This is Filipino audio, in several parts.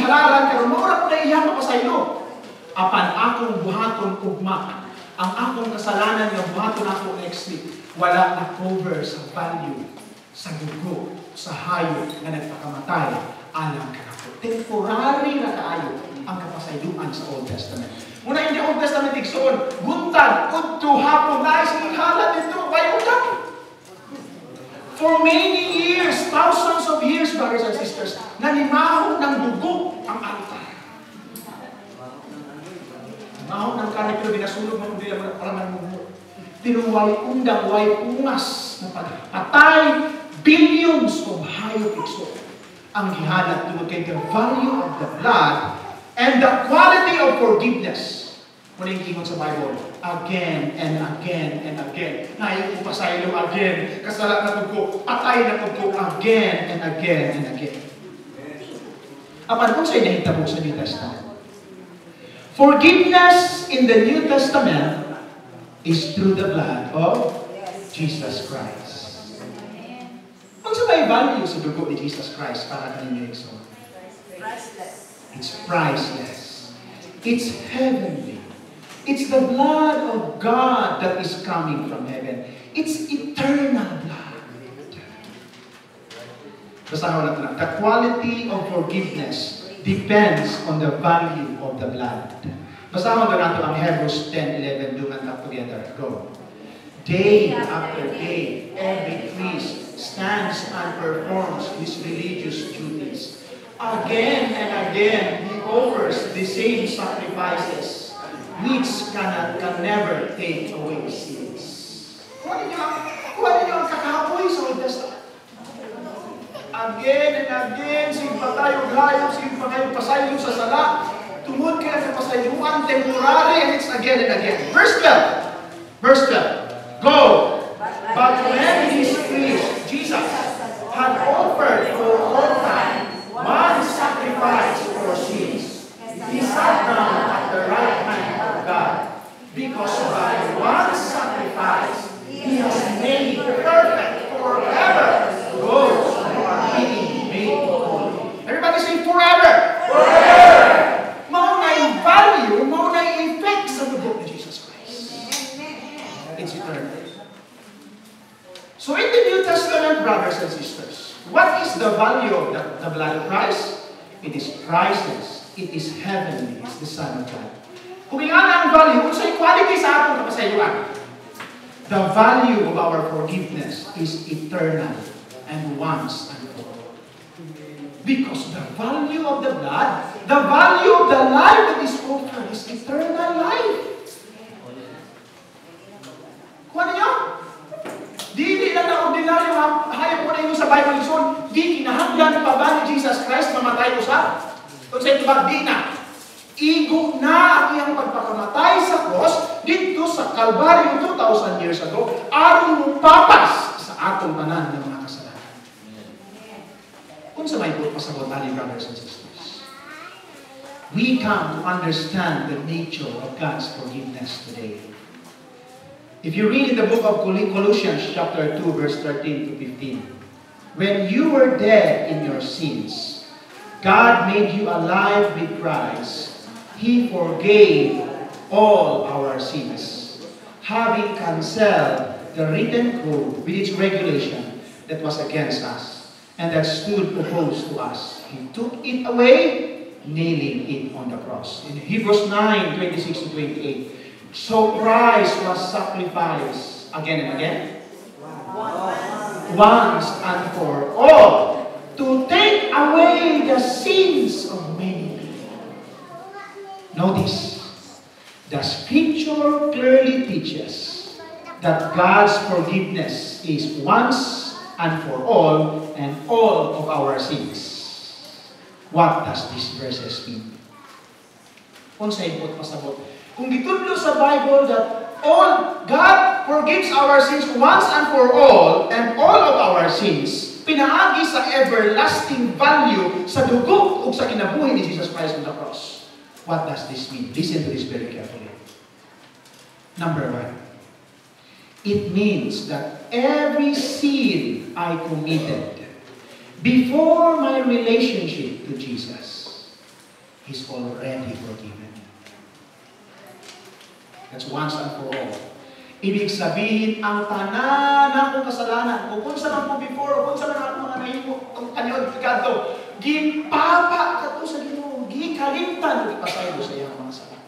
halalan karon mao ra iyang mapasaylo. Apan akong buhaton ugma, ang akong kasalanan nga buhaton ako next week, wala na cover sa value sa dugo, sa hayop nga nagpakamatay alang kanako. Temporary na kaayo ang kapasayloan sa Old Testament. Muna in the Old Testament igsoon, buntag, udto, hapon, nais halat dito, bayudan. For many years, thousands of years, brothers and sisters, nalimahon ng dugo ang altar. Mahon ng karne pero binasulog mo hindi naman palaman mo. Tinuway undang, way pungas na pagpatay, billions of hayop igsoon. Ang gihalat tungod kay the value of the blood and the quality of forgiveness. Muling ingon sa Bible, again and again and again. Naayong upasaylo again. Kasalat na ko, patay na ko again and again and again. Apan kung sa'yo nahitabo sa New Testament. Forgiveness in the New Testament is through the blood of Jesus Christ. Kung sa may value sa dugo ni Jesus Christ para kaninyo ikso? It's priceless. It's heavenly. It's the blood of God that is coming from heaven. It's eternal blood. Basahin natin. The quality of forgiveness depends on the value of the blood. Basahin natin ang Hebrews 10:11. Do that together. Go. Day after day, every priest stands and performs his religious duties. Again and again, he offers the same sacrifices, which can never take away sins. Kuha ninyo ang kakapoy sa Old Testament. Again and again, sige pa tayo gayo, sige pa tayo pasayo sa sala. Tungod kaya sa pasayuan, temporary, and it's again and again. Verse 12. Verse 12. Go! But when his priest, Jesus, had offered for all time one sacrifice for sins, he sat down at the right hand of God, because by one sacrifice he has made perfect forever those who are being made holy. Everybody say forever! Forever! Mao na yung value, mao na yung effect sa dugo ni Jesus Christ. It's eternal. So in the New Testament, brothers and sisters, what is the value of the blood of Christ? It is priceless. It is heavenly. It's the Son of God. Kung iyan ang value, kung sa equality sa atong kapasayuan, the value of our forgiveness is eternal and once and for all. Because the value of the blood, the value of the life that is offered is eternal life. Kuha niyo? Dili lang na ordinaryo hayop mo na yun sa Bible ison. Di kinahanglan pa ba ni Jesus Christ mamatay ko sa? Kung sa ito ba, di na. Igo na ang iyang pagpakamatay sa cross dito sa Calvario 2,000 years ago. Aron mo papas sa atong tanan ng mga kasalanan. Kung sa may pasabot natin, brothers and sisters, we come to understand the nature of God's forgiveness today. If you read in the book of Colossians chapter 2, verse 13 to 15, when you were dead in your sins, God made you alive with Christ. He forgave all our sins, having canceled the written code with its regulation that was against us and that stood opposed to us. He took it away, nailing it on the cross. In Hebrews 9:26 to 28, so Christ was sacrificed again and again, once and for all, to take away the sins of many people. Notice, the scripture clearly teaches that God's forgiveness is once and for all, and all of our sins. What does these verses mean? Kung sa ipot pasabot, kung gitudlo sa Bible that all God forgives our sins once and for all, and all of our sins, pinaagi sa everlasting value sa dugo o sa kinabuhi ni Jesus Christ on the cross. What does this mean? Listen to this very carefully. Number one, it means that every sin I committed before my relationship to Jesus, That's once and for all. Ibig sabihin, ang tanan akong kasalanan, o kung saan ako before, o kung saan ako mga nahimo, ang kanyon, kadto, gimpapa kato sa Ginoo, gikalimtan, o ipasay ko sa iyang mga sala.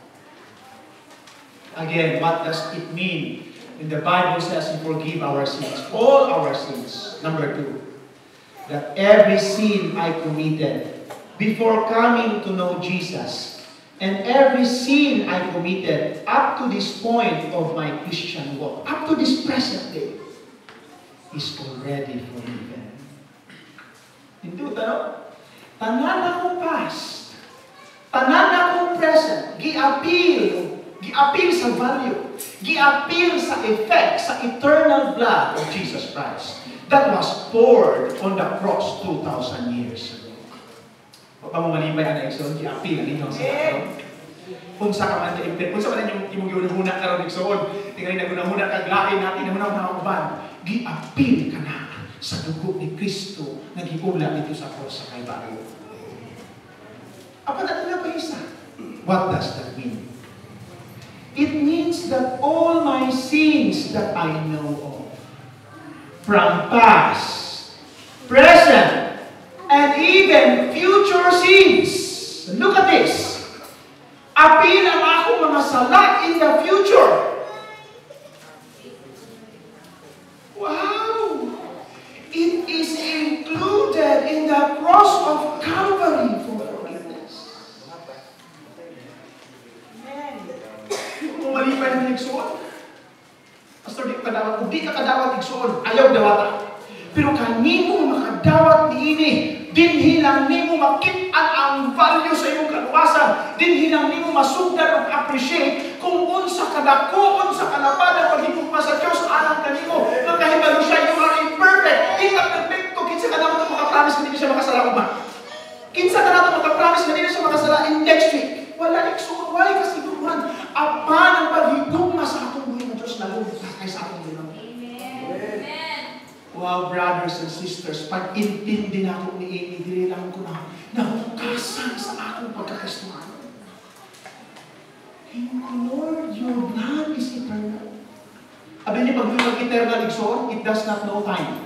Again, what does it mean? When the Bible says He forgive our sins, all our sins. Number 2, that every sin I committed before coming to know Jesus, and every sin I committed up to this point of my Christian walk, up to this present day, is already forgiven. Hindi ito, tanan akong past, tanan akong present, gi-appeal sa value, gi-appeal sa effect, sa eternal blood of Jesus Christ that was poured on the cross 2,000 years ago. Pa mo malibay ang Exxon, gi-appeal ang inyong sa unsa ka man ka-impel, unsa man yung giunahuna karon Exxon, tingnan na gunahuna kag lain natin na mga uban, gi-appeal ka na sa dugo ni Kristo nga giula dito sa cross sa Kalbaryo. Apa na ito pa isa? What does that mean? It means that all my sins that I know of, from past, present, and even future sins. Look at this. Apil ang akong mga sala in the future. Wow! It is included in the cross of Calvary for forgiveness. Kung malipay ng Igsoon, Pastor, di ka kadawat. Kung di ka kadawat Igsoon, ayaw dawata. Pero kanimo makadawat niini, dinhi lang nimo makit-an ang value sa imong kaluwasan, dinhi lang nimo masugdan ug appreciate kung unsa kadako, unsa kalapadan paghigugma sa Dios alang kanimo. Makahibalo siya, you are imperfect. Di ka perfecto. Kinsa ka naman makapromise na hindi siya makasala ugma? Kinsa ka naman makapromise na hindi siya makasala in next week? Wala Igsoon, wala kasiguruhan. Apan ang paghigugma sa atong buhay ng Dios na lubos kay sa atong buhay. Wow, brothers and sisters, pag-intindi na ako ni Amy, dili lang ko na nahukasan sa akong pagkakristuhan. Hey, Lord, your blood is eternal. Abi niya, pag yung eternal Igsoon, it does not know time.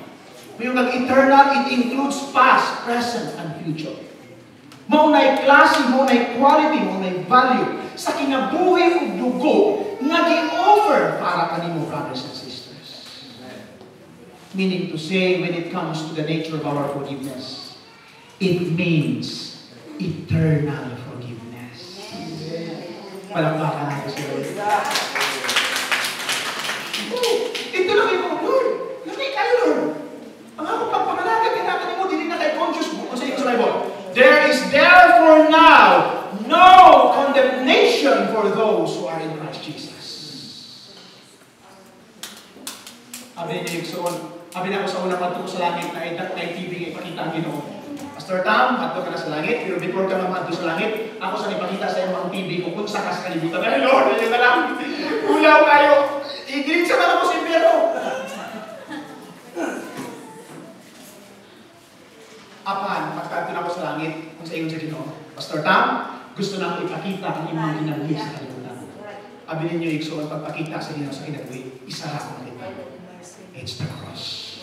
Yung eternal, it includes past, present, and future. Maunay klase, maunay quality, maunay value sa kinabuhi o dugo na gi-offer para kanimo, brothers and sisters. Meaning to say, when it comes to the nature of our forgiveness, it means eternal forgiveness. Palakpakan natin si Lord. Ito lang yung Lord. Lamig kayo, Lord. Ang akong pagpamalaga, kinakan mo, dili na kay conscious book. Kung sa Bible, there is therefore now no condemnation for those who are in Christ Jesus. Abi niya Igsoon, abi na ako sa unang madto sa langit na ay TV ipakita ang Ginoo. Pastor Tam, madto ka na sa langit, pero before ka madto sa langit, ako sa ipakita sa iyong TV kung unsa ka sa kalibutan. Ay Lord, ayun na lang. Ulaw kayo. Igilit sa mga mo sa impyerno. Apan, pagkadto na ako sa langit, kung sa iyon sa Ginoo. Pastor Tam, gusto na akong ipakita ang imong kinabuhi sa kalibutan. Abi ninyo Igsoon, pagpakita sa Ginoo sa kinabuhi, isa ra ko na. It's the cross.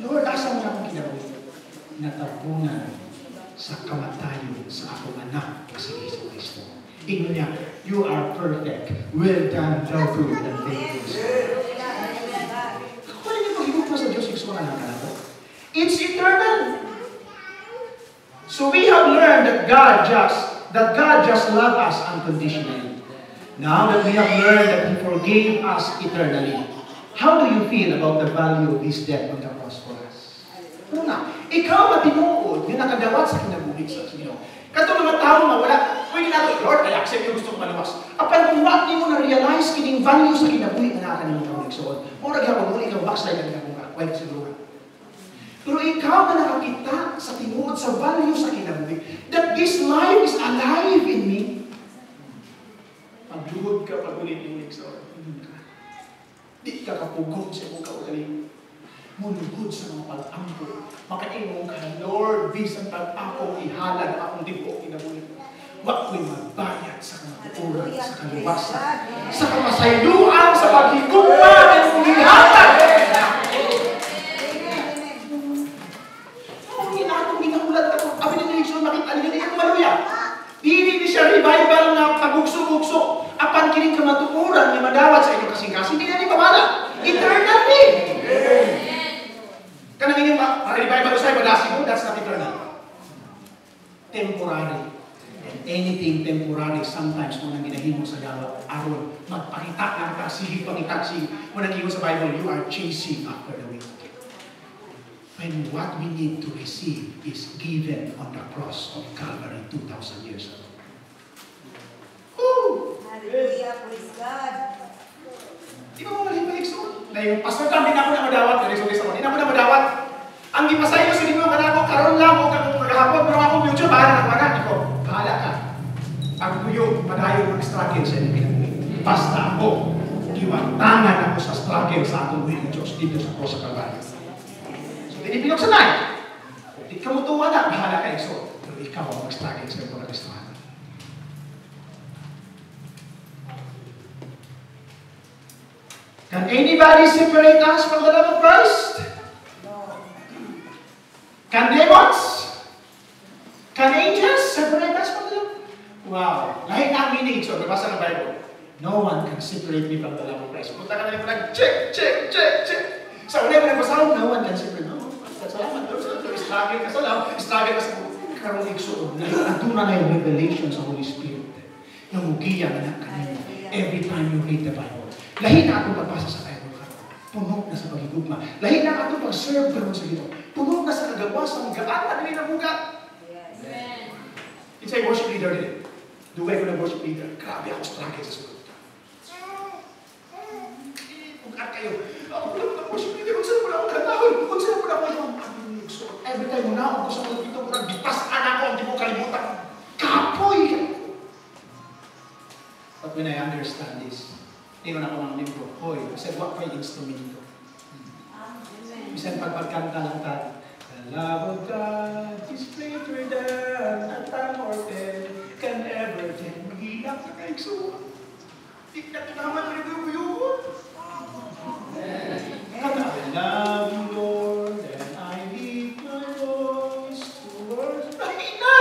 Lord, asa mo na akong kinabuhi? Natapunan sa kamatayon sa akong anak sa Yesu Kristo. Ingon niya, you are perfect. Well done, thou good and faithful servant. Kung ano niyo paghigugma sa Diyos, Igsoon na lang ako? It's eternal. So we have learned that God just loved us unconditionally. Now that we have learned that He forgave us eternally, how do you feel about the value of His death on the cross for us? Una, ikaw matinuod yung nakadawat sa kinabuhi sa Ginoo. Kato mga tao na wala, pwede nato, Lord, I accept yung gusto kong maluwas. Apan kung wag niyo na-realize kining value sa kinabuhi na nakakanimo ka magsuod. Mura gyapon mo ikaw backslide ang kinabuhi. Why siguro? Pero ikaw na nakakita sa tinuod sa value sa kinabuhi, that this life is alive in me. Pagluhod ka, pag-ulit-ulit sa di ka kapugod sa iyong kaugaling. Mulugod sa mga pag-ampo. Makaingon ka, Lord, bisan pag ako ihalad ang akong dibo kinabuhi. Wag ko'y magbayad sa kanabuhi. katuturan, sa kaluwasan, sa kamasayuan, sa paghigugma ng umihatag. Ang ginatong ginakulat ako, abi na niyo yung makita niyo na yung maluya. Dili siya revival na pagugso-ugso. Apan kining kamatukuran ni madawat sa inyong kasing-kasing, hindi na ni pamala. Eternally. Kanang inyong revival sa madasi mo, that's not eternal. Temporary. And anything temporary, sometimes mo nang ginahimo sa gawa, aron magpakita lang ka, sige pangita, sige. Mo nang sa Bible, you are chasing after the wind. When what we need to receive is given on the cross of Calvary 2,000 years ago. Woo! Hallelujah, praise God. Di ba mo malibalik so? Na yung pastor kami na mo na madawat, hindi na mo na madawat. Ang gipasayo sa inyo kanako karon lang o kang maghapon pero ako future bahala na anak ko. Bahala ka. Ang kuyo madayon mag-struggle sa inyo pinag. Basta ako giwantangan ako sa struggle sa atong will Diyos dito sa cross sa Calvary. Pinipinok sa night. Di ka mo tuwa na, bahala ka iso. Pero ikaw ang mag-struggle sa ito na Kristohan. Can anybody separate us from the love of Christ? No. Can demons? Can angels separate us from the love? Wow. Lahit ang meaning ito. Nabasa ng Bible. No one can separate me from the love of Christ. Punta ka na lang, check. Sa una mo nagpasahog, no one can separate me. Salamat Lord, struggle ka sa lang, struggle ka sa karong igsuod. Natuna na yung revelation sa Holy Spirit. Yung mugiya na kanina. Every time you read the Bible. Lahi na atong pagbasa sa Bible ka. Punog na sa pagigugma. Lahi na atong pag-serve karon sa Ginoo. Punog na sa kagawasan, gaan na nila bugat. It's a worship leader din. Duway ko na worship leader. Grabe ako struggle sa sunod. Bugat kayo. Ako lang na worship leader. Kung saan mo na akong katahon? Kung saan mo na akong every time mo na ako gusto ko dito mo na bitas anak ko, hindi mo kalimutan. Kapoy! But when I understand this, tingnan ako ng libro, hoy, I said, what may instrumento? Bisan pagpagkanta lang tayo. The love of God is greater than a time or ten can ever take. Mag-iiyak na kayo suwa. Hindi ka tinaman na rin yung I love you, Lord, and I lift my voice towards you. Lahi na!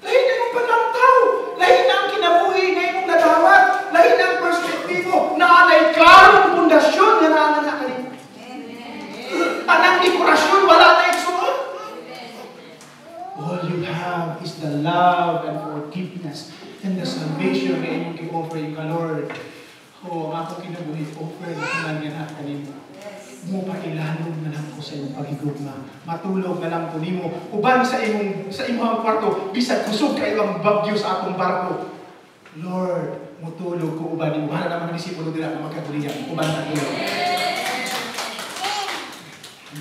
Lahi na yung panamtaw! Lahi na ang kinabuhi na yung nadawat! Lahi na ang perspektibo na anay karong pundasyon na naanan na kanina. Anang dekorasyon, wala na yung suot. All you have is the love and forgiveness and the salvation na inyong i-offer yung ka, Lord. Oh, ang ako kinabuhi, offer na kinanyan at kanina. Mo pa ilalog na lang ko sa iyong paghigugma. Matulog na lang ko nimo. Uban sa imong kwarto, bisag kusog kayo ang bagyo sa akong barko. Lord, mutulog ko uban nimo. Para naman disipulo dila na magkaguliyan. Uban na tulog.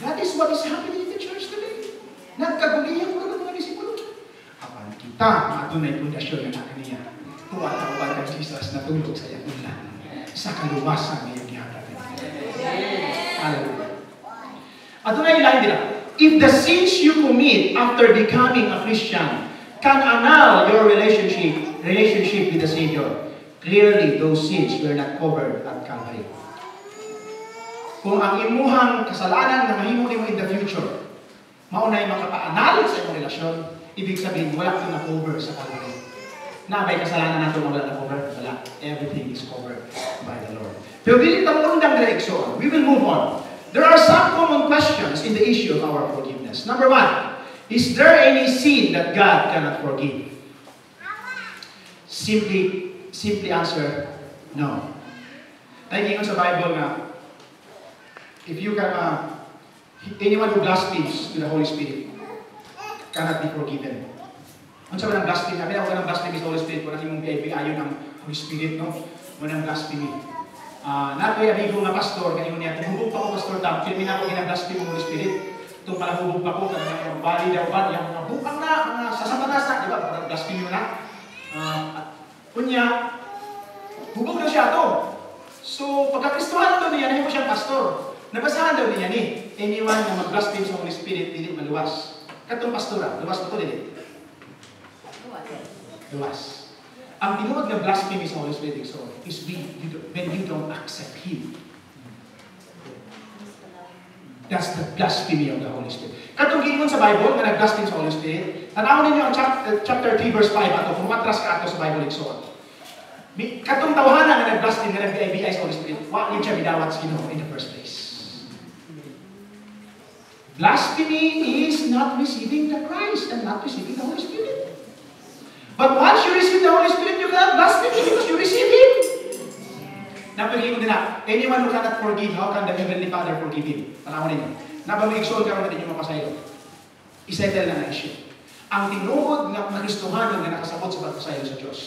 That is what is happening in the church today. Nagkaguliyan ko ng mga disipulo. Apan kita, matunay pundasyon na kaniya. Tuwa-tawa kang Jesus na tulog sa iyong ulan. Sa kaluwasan ng iyong gihatag. Hallelujah. At ito na yung line nila. If the sins you commit after becoming a Christian can annul your relationship with the Savior, clearly those sins were not covered at Calvary. Kung ang imuhang kasalanan na mahimo nimo in the future, maunay makapaanal sa imong relasyon, ibig sabihin wala ito na-cover sa Calvary. Na may kasalanan nato na wala na-cover? Wala. Everything is covered by the Lord. Pero dili ta mo undang direksyon. We will move on. There are some common questions in the issue of our forgiveness. Number one, is there any sin that God cannot forgive? Simply answer, no. Tayo sa Bible nga, if you can, anyone who blasphemes to the Holy Spirit cannot be forgiven. Ano sabi ng blasphemy? Sabi na, huwag ng blasphemy sa Holy Spirit. Kung natin mong ayon ng Holy Spirit, no? Huwag ng blasphemy. Nato yung amigo nga pastor, kanino niya, hubog pa ko, Pastor Tam, filmin ako ginag-blasphemy ng Holy Spirit. Itong pala hubog pa ko, kanina yung bali daw ba, yung mga bukang na, mga sasapatas na, di ba? Parang blasphemy mo na. Kunya, hubog na siya to. So, pagka-Kristohan daw niya, nahin mo siyang pastor. Nabasahan daw niya ni, anyone na mag-blaspheme sa Holy Spirit, hindi maluwas. Katong pastora, luwas ba ito, hindi? Luwas. Ang tinuod na blasphemy sa Holy Spirit is when you don't accept Him. That's the blasphemy of the Holy Spirit. Katong giingon sa Bible, na nag-blaspheme sa Holy Spirit, tanawin ninyo ang chapter 3, verse 5 ato, kung matras ka ato sa Bible igsoon. Katong tawhanan na nag-blaspheme, na nag-BIBI sa Holy Spirit, wala niya bidawat sa Ginoo in the first place. Blasphemy is not receiving the Christ and not receiving the Holy Spirit. But once you receive the Holy Spirit, you cannot blaspheme because you receive Him. Napagiging ko nila, anyone who cannot forgive, how can the Heavenly Father forgive him? Tanawin ninyo. Napamigsoon ka naman ninyo mapasayo. Isettle na na issue. Ang tinuod na Kristohanon na nakasabot sa pagpasayo sa Diyos,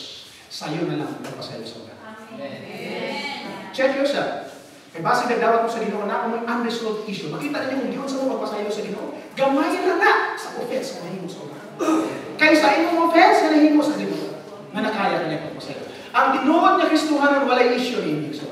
sayo na lang ang pagpasayo sa mga. Check yourself. Kaya base nagdawat mo sa Ginoo na kung may unresolved issue, makita ninyo kung Diyos sa mo pagpasayo sa Ginoo, gamay na na sa offense na nahimo sa mga. Kaysa imong offense na nahimo sa Ginoo, na nakaya ka niya pagpasayo. Ang tinuod na Kristohanon, walay issue ni Diyos.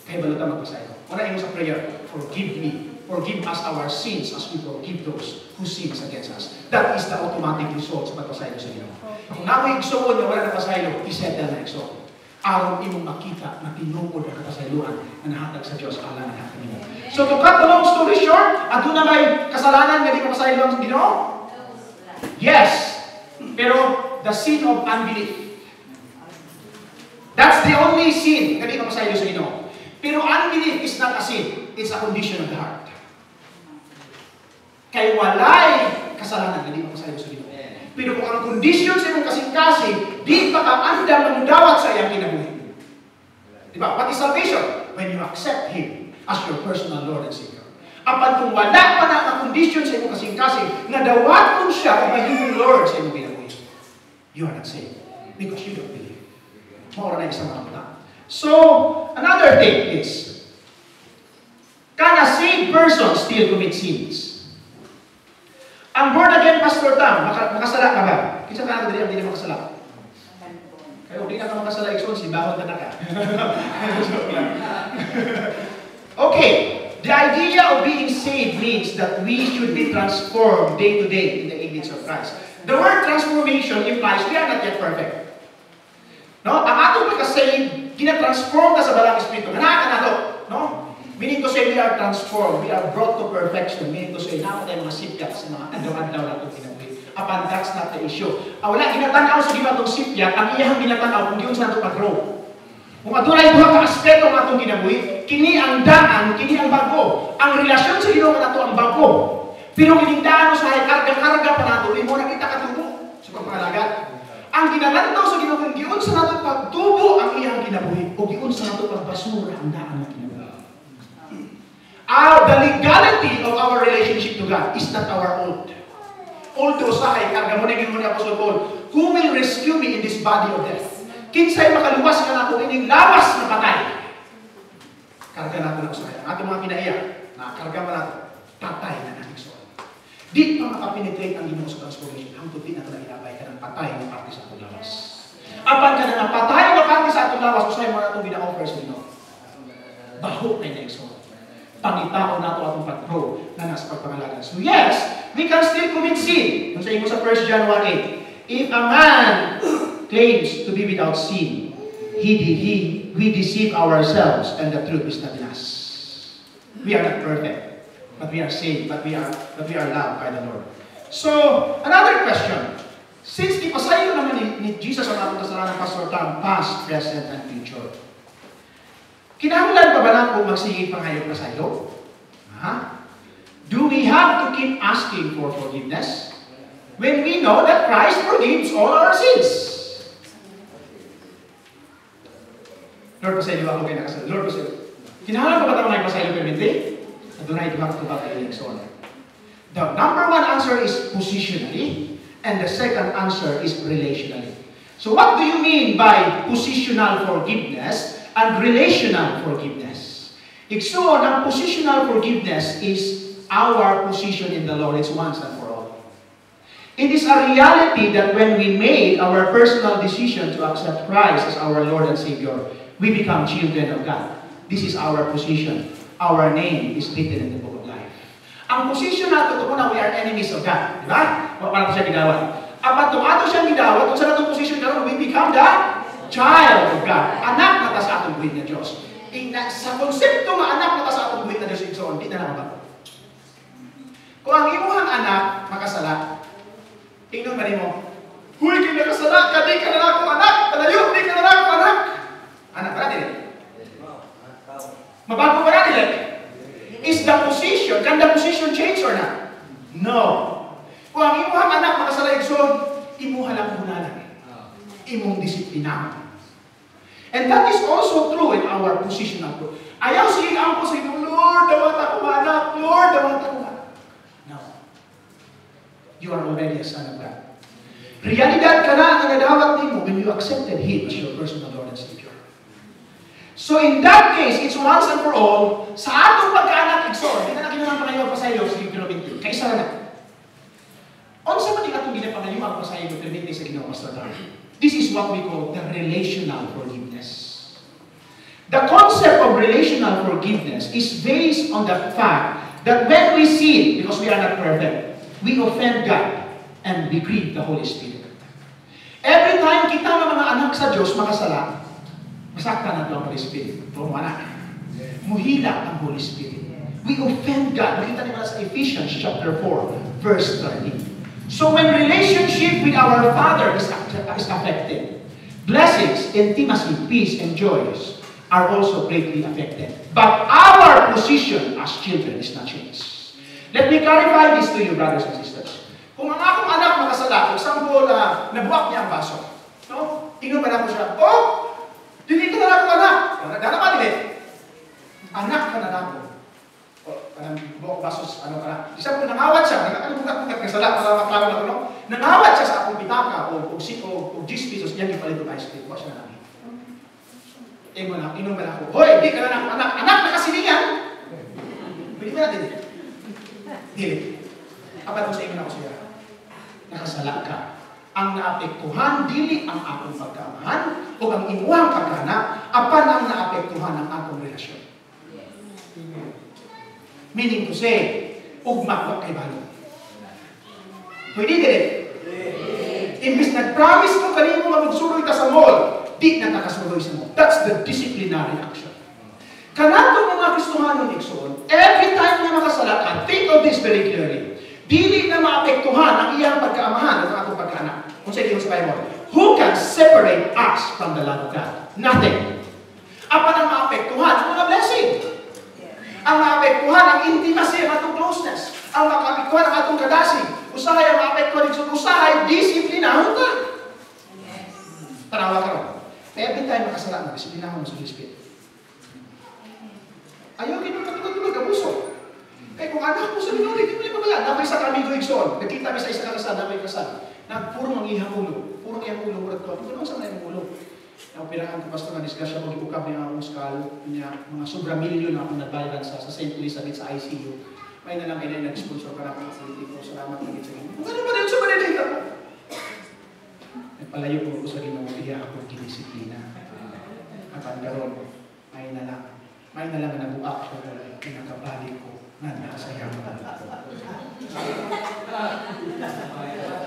Kaya balutan magpasayo. Wala imo sa prayer, forgive me. Forgive us our sins as we forgive those who sins against us. That is the automatic result sa pagpasayo sa Ginoo. Kung namoy igsoon na wala na pasayo, isettle na igsoon. Araw imong makita na tinuod na kapasayloan na nahatag sa Diyos alang na kanimo. So to cut the long story short, aduna may kasalanan nga di kapasayloan sa Ginoo? Yes. Pero the sin of unbelief. That's the only sin nga di kapasaylo sa Ginoo. Pero unbelief is not a sin. It's a condition of the heart. Kay walay kasalanan nga di kapasaylo sa Ginoo. Pero kung ang condition sa imong kasing-kasing, di pa ka andam magdawat sa iyang kinabuhi. Diba? What is salvation? When you accept Him as your personal Lord and Savior. Apan kung wala pa na ang condition sa imong kasing-kasing, nadawat mo siya kung magiging Lord sa imong kinabuhi, you are not saved. Because you don't believe. Maura na isang mga. So, another thing is, can a saved person still commit sins? Ang born again Pastor Tam, makasala ka ba? Kinsa ka na dili makasala? Kayo di na ka makasala igsoon si bahon ka na ka. Okay, the idea of being saved means that we should be transformed day to day in the image of Christ. The word transformation implies we are not yet perfect. No, ang atong pagka-saved, gina-transform ka sa balang espiritu. Ganahan ka na to, no? Meaning to say, we are transformed. We are brought to perfection. Meaning to say, naman tayo mga sipyak sa mga adlaw-adlaw na itong kinabuhi. Apan, that's not the issue. Wala, ginatanaw sa gina itong sipyak, ang iyang ginatanaw kung yun sa itong pag-grow. Kung adunay buha ka aspeto ng itong kinabuhi, kini ang daan, kini ang bago. Ang relasyon sa Ginoo na ito ang bago. Pero kining daan sa karga-karga pa nato, mo nakita katubo sa pagpangalaga. Ang ginalantaw sa Ginoo kung giun sa nato pagtubo ang iyang kinabuhi, o giun sa nato pagbasura ang daan ng kinabuhi. The legality of our relationship to God is not our old. Although sahay, karga mo na ginoon ni Apostol Paul, who will rescue me in this body of death? Kinsay makaluwas ka na kung ining lawas na patay. Karga natin ang sahay. Ang ating mga pinaiya, karga mo natin, patay na natin sa di pa makapenetrate ang Ginoo sa transformation. Ang tuti na talaga inabay ka ng patay na parte sa atong lawas. Apan ka na patay na parte sa atong lawas, usahay mo na itong bina-offer sa Ginoo. Baho kayo na igsoon. Pangitao na ito atong pag-grow na nasa pagpangalagan. So yes, we can still commit sin. Kung sa inyo sa 1 John 1:8, if a man claims to be without sin, we deceive ourselves and the truth is not in us. We are not perfect, but we are saved, but we are loved by the Lord. So, another question. Since ipasayo naman ni Jesus ang atong kasalanan, Pastor Tam, past, present, and future, kinahanglan pa ba na kung magsigig pangayog na sayo? Do we have to keep asking for forgiveness when we know that Christ forgives all our sins? Lord, pasaylo ako kayo nakasal. Lord, pasaylo. Kinahanglan pa ba ito mga pasaylo permente? Adunay ito bakit ito bakit The number one answer is positionally, and the second answer is relationally. So what do you mean by positional forgiveness and relational forgiveness? Igsoon, ang positional forgiveness is our position in the Lord. It's once and for all. It is a reality that when we made our personal decision to accept Christ as our Lord and Savior, we become children of God. This is our position. Our name is written in the book of life. Ang position nato ito na we are enemies of God. Diba? Wala ko siya gidawat. Apat itong ato siyang gidawat, kung saan itong position nato, we become the Child of God. Anak na ta sa atong buhit na Diyos. Sa konsepto nga anak na ta sa atong buhit na Diyos, igsoon, di na nakabago. Kung ang imuhang anak, makasala, tingnan ba mo, huy, kaya nakasala ka, di ka na akong anak, palayo, di ka na akong anak. Anak ba natin? Mabago ba natin? Is the position, can the position change or not? No. Kung ang imuhang anak, makasala, igsoon, imuha lang muna lang. Imong disiplina. And that is also true in our positional growth. Ayaw sige ang po sa inyo, Lord, dawat ako anak, Lord, dawat ako anak. No. You are already a son of God. Realidad ka na ang nadawat mo when you accepted Him as your personal Lord and Savior. So in that case, it's once and for all, sa atong pagkaanak, igsoon, hindi na nakinulang pa kayo sa iyo sa Ginoong 20. Kaisa na. Unsa man atong ginapangayuan pa sa iyo permit sa Ginoo Pastor Darren. This is what we call the relational forgiveness. The concept of relational forgiveness is based on the fact that when we sin, because we are not perfect, we offend God and we grieve the Holy Spirit. Every time kita ng mga anak sa Diyos makasala, masaktan ang Holy Spirit. Muhila ang Holy Spirit. We offend God. Makita niyo sa Ephesians chapter 4, verse 13. So when relationship with our Father is affected, blessings, intimacy, peace, and joys are also greatly affected. But our position as children is not changed. Let me clarify this to you, brothers and sisters. Kung ang akong anak makasala, example, nabuwak niya ang baso. No? Tingnan ba naman siya, oh, hindi ka na ako anak. Dahil naman din anak ka na ako. Parang buwak basos, ano ka na. Isa po, nangawat siya, nakakalungkat-lungkat ka sala, para maklaro na ko, no? Nangawat siya sa akong pitaka, o 10 pesos, yan yung palito ice cream. Buwa siya na namin. Inom ba na ako, hoy, di ka na anak, anak na kasilingan. Pwede ba natin? Dili. Apat ko sa inyo na ako siya. Nakasala ka. Ang naapektuhan, dili ang akong pagkamahan, o ang imuhang pagkana, apan ang naapektuhan ng akong relasyon. Meaning to say, ugmak wa kay balo. Pwede din. Imbis nag-promise mo kanino magsuroy ka sa mall, di na nakasuroy sa mall. That's the disciplinary action. Kanato mga Kristohanon igsoon, every time na makasala ka, think of this very clearly. Dili na maapektuhan ang iyang pagkaamahan at atong pagkaanak. Kung sa sa Bible, who can separate us from the love of God? Nothing. Apan ang maapektuhan ang mga blessing. Ang maapektuhan ang intimacy, ang atong closeness. Ang maapektuhan ang atong kadasig. Usahay ang maapektuhan ng usahay, disiplinahon ka. Tanawa ka ron. Every time makasala mo, disiplinahon mo sa Holy Spirit. Ayaw kinulog, abuso. Kaya kung anak mo sa minuli, di mo rin pabala. Damay sa kami ko igsoon. Nagkita mi sa isa kasal, damay kasal. Puro manghihang ulo. Puro iyang ulo, urat ko. Ito naman sa mga ulo. Napirahan ko basta nga diskusya kung ibukap niya akong skal, mga sobra milyon akong nagbayaran sa St. Elizabeth sa ICU. May na lang kayo na nag-sponsor para akong facility ko. Salamat na sa inyo. Kung ano ba rin sa manilita ko? Nagpalayo ko sa Ginoo, iya ako dinisiplina. At ang garon, may na lang nabuak ko na pinakabalik ko na nakasayang na.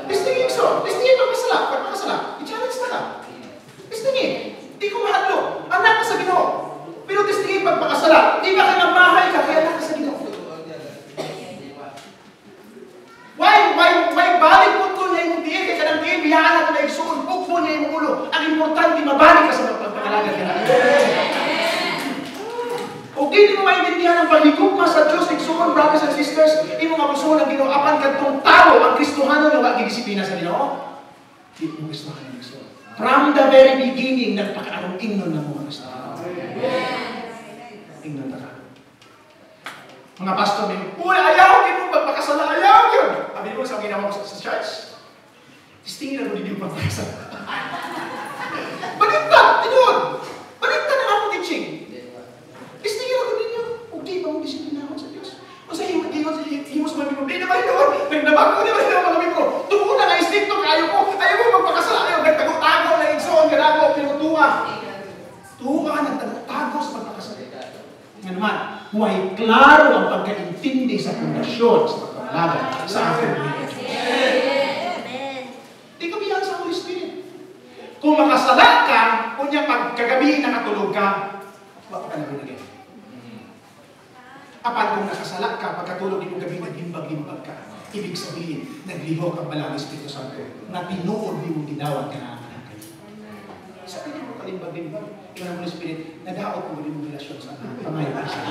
Testingin so, testingin pagkasala. I-challenge na ka. Testingin. Di ko mahalo. Anak ka sa Ginoo. Pero testingin pagkasala. Di ba ka nagmahay ka, kaya anak ka sa Ginoo. Why balik mo ito niya yung tiyan, kaya kanang tiyan, biyaan natin na igsoon, pukmo niya yung ulo. Ang importante, mabalik ka sa pagpapalaga ka na. O di mo maintindihan ang paghigugma sa Diyos, igsoon, brothers and sisters, imo nga gusto ng Ginoo, apan kadtong tao, ang Kristohano nga wag disiplina sa Ginoo. Di mo gusto ka ng igsoon. From the very beginning, nagpakaarong ingnon na mga Kristohano. Ingnon na ka. Mga pastor, uy, ayaw mo pagpakasala, ayaw yun. Sabi mo sa ginawa ko sa church, tistingin na mo din yung pagpakasala. Baligtad, tinod. Baligtad ang akong teaching. Tistingin ako din yun. Huwag di ba mong disiplina ako sa Diyos? O sa himos mga bimbo, di naman yun. Nagdabag ko, di naman yun mga bimbo. Tumuo na nga istikto, ayaw mo magpakasala, ayaw. Nagtago-tago, nag-igsoon, ganago, pinutuwa. Tuwa ka, nagtago-tago sa pagpakasala. Nga naman, huwag klaro ang pagkaintindi sa pundasyon sa pagpapalaga sa ating buhay. Di ka bilang sa Holy Spirit. Kung makasala ka, kunya pagkagabi nakatulog ka, wala ka nag-again. Apan kung nakasala ka, pagkatulog mo gabi, naglimbag-limbag ka. Ibig sabihin, naglihok ang Banal Espiritu Santo na tinuod di mo ginawat ka na anak. Sabi niyo mo kalimbag-limbag, ikaw ng Holy Spirit, nadaot mo din mong relasyon sa pangayon ka siya.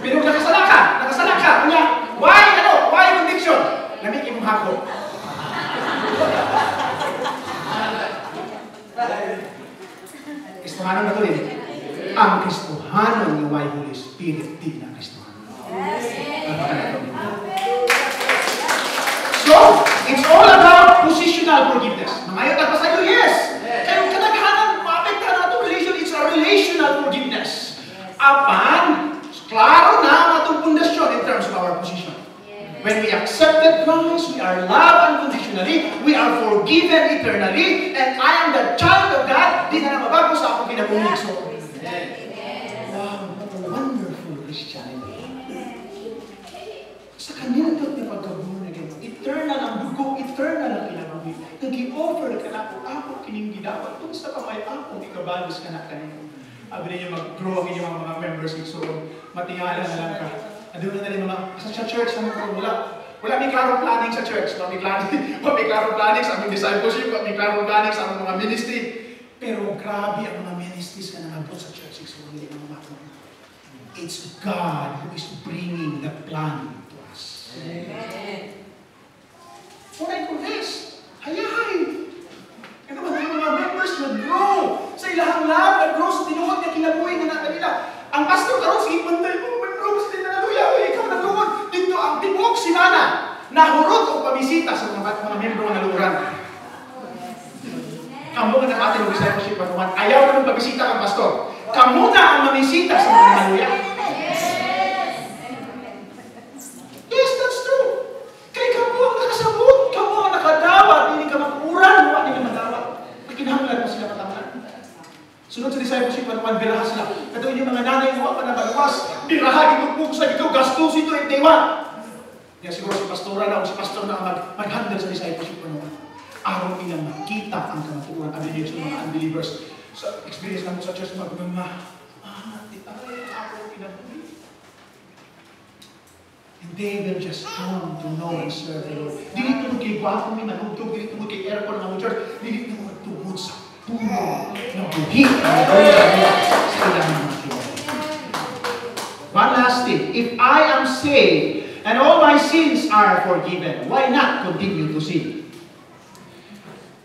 Pero nakasala ka, kunya, why conviction? Lamig imong hako. Kristohanon na to din. Ang Kristohanon ni may Holy Spirit din na Kristohanon. So, it's all about positional forgiveness. Nangayon ka pa sa iyo, yes. Kaya kadaghanan, maapekta na itong relation, it's a relational forgiveness. Apan, klaro na ang atong pundasyon in terms of our position. When we accepted Christ, we are loved unconditionally, we are forgiven eternally, and I am the child of God. Di na mabago sa akong kinabuhi. So, wow, what a wonderful Christianity. Sa kanila ito na pagkabuhi na gano'n. Eternal ang dugo, eternal ang kinabuhi. Nag-i-offer ka na ako kining gidawat. Kung sa kamay ako, ikabalos ka na kanino. Abi ninyo mag-grow ang inyong mga members. So, matingala na lang ka. Ano na rin mga, sa church naman ko, wala may klarong planning sa church. Wala may klarong planning sa aming discipleship, wala may klarong planning sa aming mga ministry. Pero grabe ang mga ministries na nangabot sa church. So, hindi mga matong. It's God who is bringing the plan to us. Amen. When I confess, hayahay. Ano ba yung mga members nag-grow sa ilahang lab, nag-grow sa tinuod na kinabuhi na natin nila. Ang pastor karon sige bantay mo, mag-grow sa tinaluya, ikaw nag-grow. Dito ang tibok si Nana, nahurot o pabisita sa mga membro ng naluran. Kamu nga natin ng discipleship panuman, ayaw na ng pabisita kang pastor. Kamu na ang mamisita sa mga naluya. Yes, that's true. Kaya kamu ang nakasabot, kamu ang nakadawat, hindi ka mag-uran, hindi ka madawat. Kinahanglan mo sila matamlan. Sunod sa discipleship, panuman, biraha sila. Katuin yung mga nanay mo, panabaluwas, biraha, itugpog sa ito, gastos ito, itewa. Kaya siguro si pastora na o si pastor na mag-handle sa discipleship, panuman. Araw nilang makita ang kamaturan, abinigay sa mga unbelievers. Sa experience na mo sa church, magmama, titay, araw kinabuhi. And they will just come to know and serve the Lord. Dili tungod kay Baco, may manugtog, dili tungod kay aircon ng among church, dili tungod tungod sa puno ng buhi ng sa ilang mga kilos. One last thing. If I am saved and all my sins are forgiven, why not continue to sin?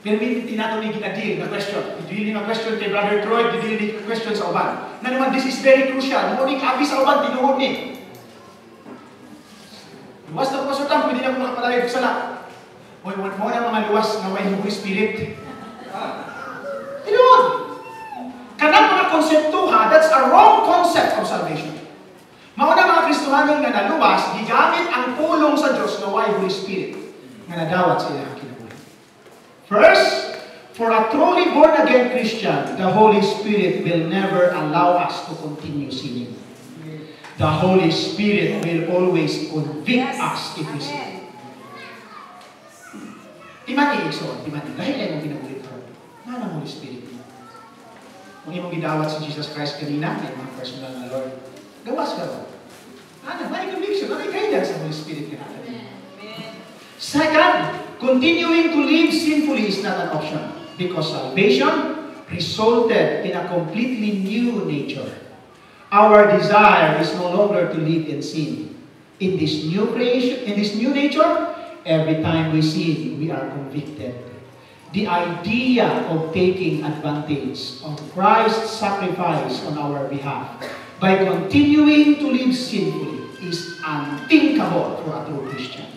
Pero may tinato ni ginadil na question. Dili na question kay Brother Troy, dili ni question sa uban. Na naman, this is very crucial. Muning abi sa uban, tinuod ni. Luwas na pagpasutan, pwede na makapalagay ko sala. Mo na mga luwas na may Holy Spirit. Tinuod! Kanang mga konseptuha, that's a wrong concept of salvation. Mauna mga Kristohanon na naluwas, gigamit ang pulong sa Diyos na may Holy Spirit na nadawat sa ilang kinabuhi. First, for a truly born-again Christian, the Holy Spirit will never allow us to continue sinning. The Holy Spirit will always convict us if we sin. Timati, Ikson, timati. Dahil ay mong pinagulit ko. Nga ng Holy Spirit mo. Kung imong gidawat si Jesus Christ kanina, may mga personal na Lord, gawas ka ba? May conviction, may guidance sa Holy Spirit ka natin. Second, continuing to live sinfully is not an option because salvation resulted in a completely new nature. Our desire is no longer to live in sin. In this new creation, in this new nature, every time we sin, we are convicted. The idea of taking advantage of Christ's sacrifice on our behalf by continuing to live sinfully is unthinkable for a true Christian.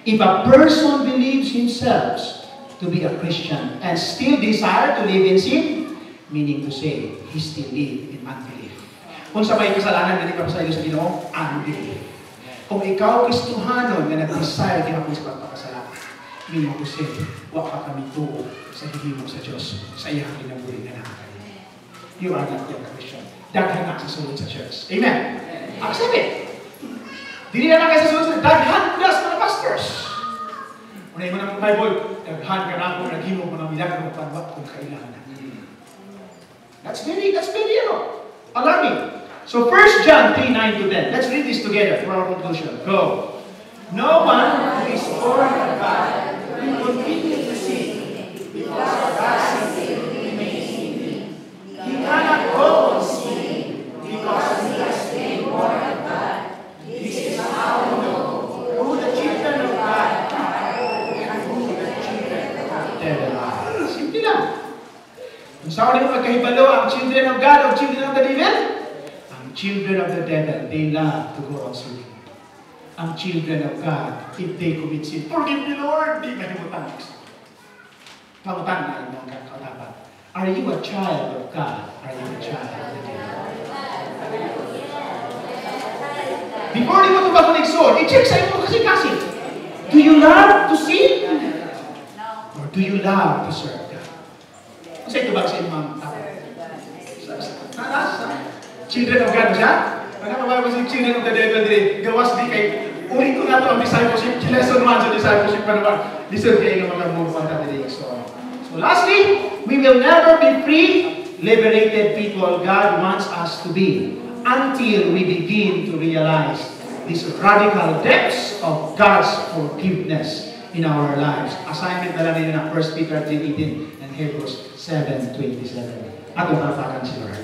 If a person believes himself to be a Christian and still desire to live in sin, meaning to say, he still live in unbelief. Kung sa may kasalanan na ikaw sa iyo sa Ginoo, unbelief. Kung ikaw Kristohanon na nag-desire kinapos sa pagpakasalan, meaning to say, wak ka kami tuo sa hihimog sa Diyos sa iyang kinabuhi na naman. You are not yet a Christian. Daghan na sa sulod sa church. Amen? Accept it. Dili na kayo sa sulod sa daghan plus mga pastors. Bible, naghan ka na ako, naghimo mo ng milagro, panwat kung kailangan. That's very, alarming. So 1 John 3:9-10. Let's read this together for our conclusion. Go. No one who is born of God will continue to sin because God's sin remains in him. He cannot go on sinning because he has been born of God. This is how we know who the children of God are and who the children of the devil are. Simple lang. Kung saan mo magkahibalo ang children of God o children of the devil? Ang children of the devil, they love to go on sinning. Ang children of God, if they commit sin, forgive me, Lord, di kalimutan. Pamutan na yung mga katapat. Are you a child of God? Are you a child of the devil? Before di mo ito mag-exhort, i-check sa iyo kasi. Do you love to sin? Or do you love to serve God? Kasi ito ba sa inyo, ma'am? Children of God siya? Ano ba si children of the devil din? Gawas di kay ulit ko na ito ang discipleship. Lesson 1 sa discipleship pa naman. Listen kayo ng mga movement today. So lastly, we will never be free, liberated people God wants us to be until we begin to realize these radical depths of God's forgiveness in our lives. Assignment na lang nila ng 1 Peter 3:18 and Hebrews 7:27. At upapakan si Lord.